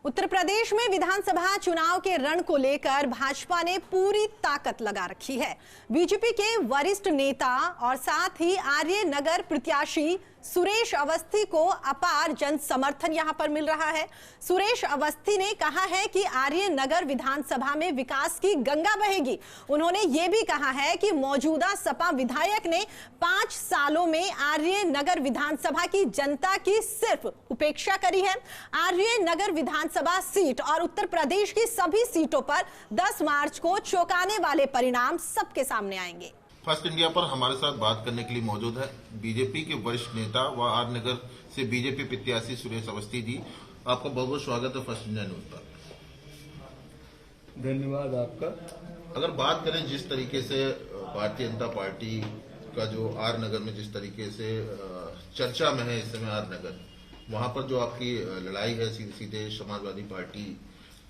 उत्तर प्रदेश में विधानसभा चुनाव के रण को लेकर भाजपा ने पूरी ताकत लगा रखी है। बीजेपी के वरिष्ठ नेता और साथ ही आर्य नगर प्रत्याशी सुरेश अवस्थी को अपार जन समर्थन यहां पर मिल रहा है। सुरेश अवस्थी ने कहा है कि आर्य नगर विधानसभा में विकास की गंगा बहेगी। उन्होंने ये भी कहा है कि मौजूदा सपा विधायक ने 5 सालों में आर्य नगर विधानसभा की जनता की सिर्फ उपेक्षा करी है। आर्य नगर विधानसभा सीट और उत्तर प्रदेश की सभी सीटों पर 10 मार्च को चौंकाने वाले परिणाम सबके सामने आएंगे। फर्स्ट इंडिया पर हमारे साथ बात करने के लिए मौजूद है बीजेपी के वरिष्ठ नेता व आर नगर से बीजेपी प्रत्याशी सुरेश अवस्थी जी। आपका बहुत बहुत स्वागत है फर्स्ट इंडिया न्यूज पर। धन्यवाद आपका। अगर बात करें जिस तरीके से भारतीय जनता पार्टी का जो आर नगर में जिस तरीके से चर्चा में है इस समय आर नगर, वहां पर जो आपकी लड़ाई है सीधे समाजवादी पार्टी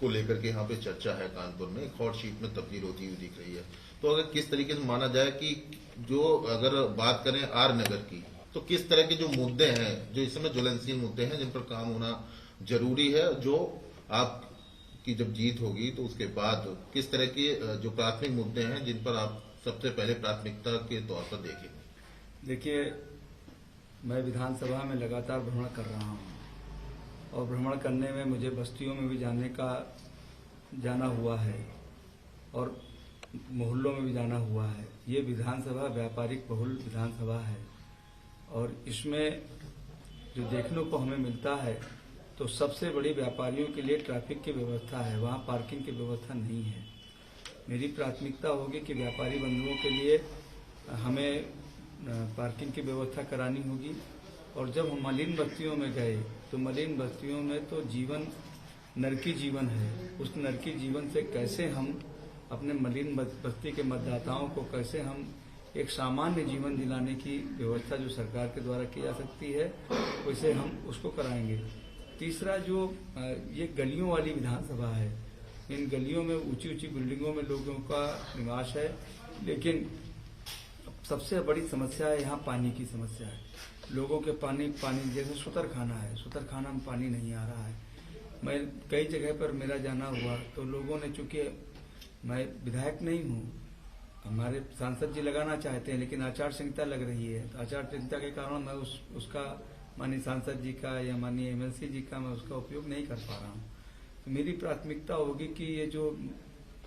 को लेकर के यहाँ पे चर्चा है, कानपुर में एक हॉट सीट में तब्दील होती हुई दिख रही है। तो अगर किस तरीके से माना जाए कि जो अगर बात करें आर नगर की, तो किस तरह के जो मुद्दे हैं जो इस समय ज्वलनशील मुद्दे हैं जिन पर काम होना जरूरी है, जो आपकी जब जीत होगी तो उसके बाद किस तरह के जो प्राथमिक मुद्दे हैं जिन पर आप सबसे पहले प्राथमिकता के तौर पर देखेंगे? देखिए, मैं विधानसभा में लगातार भ्रमण कर रहा हूँ और भ्रमण करने में मुझे बस्तियों में भी जाना हुआ है और मोहल्लों में भी जाना हुआ है। ये विधानसभा व्यापारिक बहुल विधानसभा है और इसमें जो देखने को हमें मिलता है तो सबसे बड़ी व्यापारियों के लिए ट्रैफिक की व्यवस्था है, वहाँ पार्किंग की व्यवस्था नहीं है। मेरी प्राथमिकता होगी कि व्यापारी बंधुओं के लिए हमें पार्किंग की व्यवस्था करानी होगी। और जब हम मलिन बस्तियों में गए तो मलिन बस्तियों में तो जीवन नरकी जीवन है। उस नरकी जीवन से कैसे हम अपने मलिन बस्ती के मतदाताओं को कैसे हम एक सामान्य जीवन दिलाने की व्यवस्था जो सरकार के द्वारा की जा सकती है वैसे हम उसको कराएंगे। तीसरा, जो ये गलियों वाली विधानसभा है, इन गलियों में ऊंची ऊंची बिल्डिंगों में लोगों का निवास है, लेकिन सबसे बड़ी समस्या है यहाँ पानी की समस्या है। लोगों के पानी जैसे सुतर खाना है, सुतर खाना में पानी नहीं आ रहा है। मैं कई जगह पर मेरा जाना हुआ तो लोगों ने, चूंकि मैं विधायक नहीं हूँ, हमारे सांसद जी लगाना चाहते हैं लेकिन आचार संहिता लग रही है, तो आचार संहिता के कारण मैं उसका माननीय सांसद जी का या माननीय एमएलसी जी का मैं उसका उपयोग नहीं कर पा रहा हूँ। तो मेरी प्राथमिकता होगी कि ये जो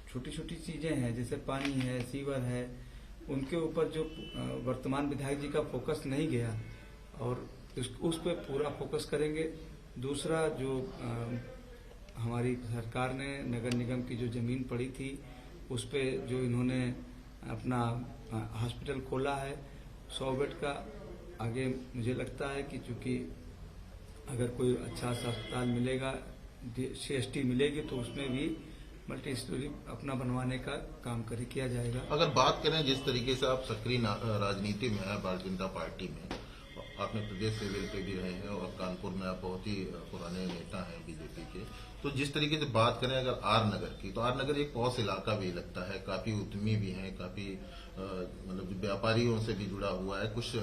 छोटी छोटी चीजें हैं जैसे पानी है, सीवर है, उनके ऊपर जो वर्तमान विधायक जी का फोकस नहीं गया और उस पर पूरा फोकस करेंगे। दूसरा, जो हमारी सरकार ने नगर निगम की जो जमीन पड़ी थी उस पे जो इन्होंने अपना हॉस्पिटल खोला है 100 बेड का, आगे मुझे लगता है कि चूंकि अगर कोई अच्छा सा अस्पताल मिलेगा, CST मिलेगी, तो उसमें भी मल्टी स्टोरी अपना बनवाने का काम किया जाएगा। अगर बात करें जिस तरीके से आप सक्रिय राजनीति में है भारतीय जनता पार्टी में, आपने प्रदेश लेवल पे भी रहे हैं और कानपुर में आप बहुत ही पुराने नेता हैं बीजेपी के, तो जिस तरीके से बात करें अगर आर नगर की, तो आर नगर एक पॉश इलाका भी लगता है, काफी उद्यमी भी हैं, काफी मतलब व्यापारियों से भी जुड़ा हुआ है, कुछ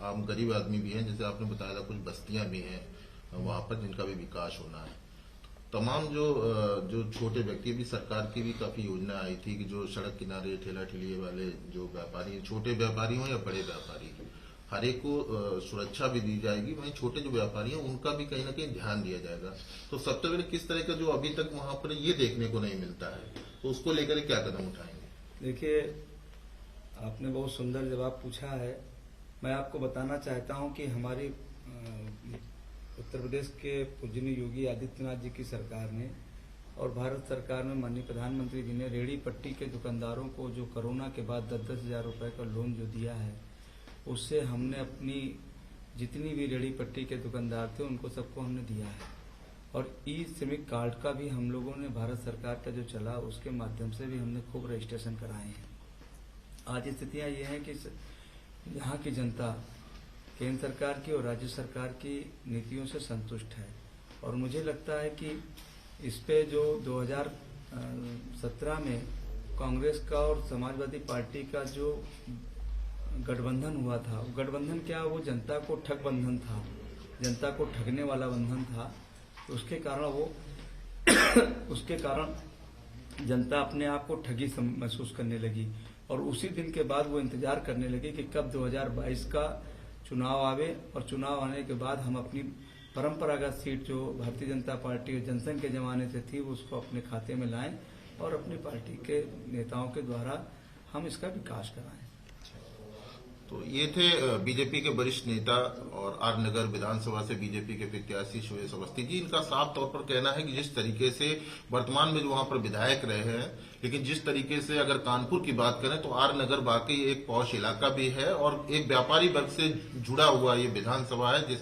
आम गरीब आदमी भी हैं, जैसे आपने बताया था, कुछ बस्तियां भी हैं वहां पर जिनका भी विकास होना है। तमाम जो छोटे व्यक्ति, भी सरकार की भी काफी योजना आई थी कि जो सड़क किनारे ठेला ठेलिए वाले जो व्यापारी, छोटे व्यापारी हो या बड़े व्यापारी, हर एक को सुरक्षा भी दी जाएगी, वहीं छोटे जो व्यापारी हैं उनका भी कहीं ना कहीं ध्यान दिया जाएगा। तो सबसे पहले किस तरह का जो अभी तक वहां पर ये देखने को नहीं मिलता है, तो उसको लेकर क्या कदम उठाएंगे? देखिए, आपने बहुत सुंदर जवाब पूछा है। मैं आपको बताना चाहता हूं कि हमारी उत्तर प्रदेश के पूजनीय योगी आदित्यनाथ जी की सरकार ने और भारत सरकार में माननीय प्रधानमंत्री जी ने रेहड़ी पट्टी के दुकानदारों को जो कोरोना के बाद 10-10 हजार रुपए का लोन जो दिया है, उससे हमने अपनी जितनी भी रेहड़ी पट्टी के दुकानदार थे उनको सबको हमने दिया है। और ई श्रमिक कार्ड का भी हम लोगों ने भारत सरकार का जो चला उसके माध्यम से भी हमने खूब रजिस्ट्रेशन कराए हैं। आज स्थितियां ये हैं कि यहाँ की जनता केंद्र सरकार की और राज्य सरकार की नीतियों से संतुष्ट है और मुझे लगता है कि इस पे जो 2017 में कांग्रेस का और समाजवादी पार्टी का जो गठबंधन हुआ था, वो गठबंधन क्या, वो जनता को ठग बंधन था, जनता को ठगने वाला बंधन था। तो उसके कारण वो उसके कारण जनता अपने आप को ठगी महसूस करने लगी और उसी दिन के बाद वो इंतजार करने लगे कि कब 2022 का चुनाव आवे और चुनाव आने के बाद हम अपनी परंपरागत सीट जो भारतीय जनता पार्टी और जनसंघ के जमाने से थी उसको अपने खाते में लाएं और अपनी पार्टी के नेताओं के द्वारा हम इसका विकास कराएं। तो ये थे बीजेपी के वरिष्ठ नेता और आर नगर विधानसभा से बीजेपी के प्रत्याशी सुरेश अवस्थी जी। इनका साफ तौर पर कहना है कि जिस तरीके से वर्तमान में जो वहां पर विधायक रहे हैं, लेकिन जिस तरीके से अगर कानपुर की बात करें तो आर नगर वाकई एक पॉश इलाका भी है और एक व्यापारी वर्ग से जुड़ा हुआ ये विधानसभा है।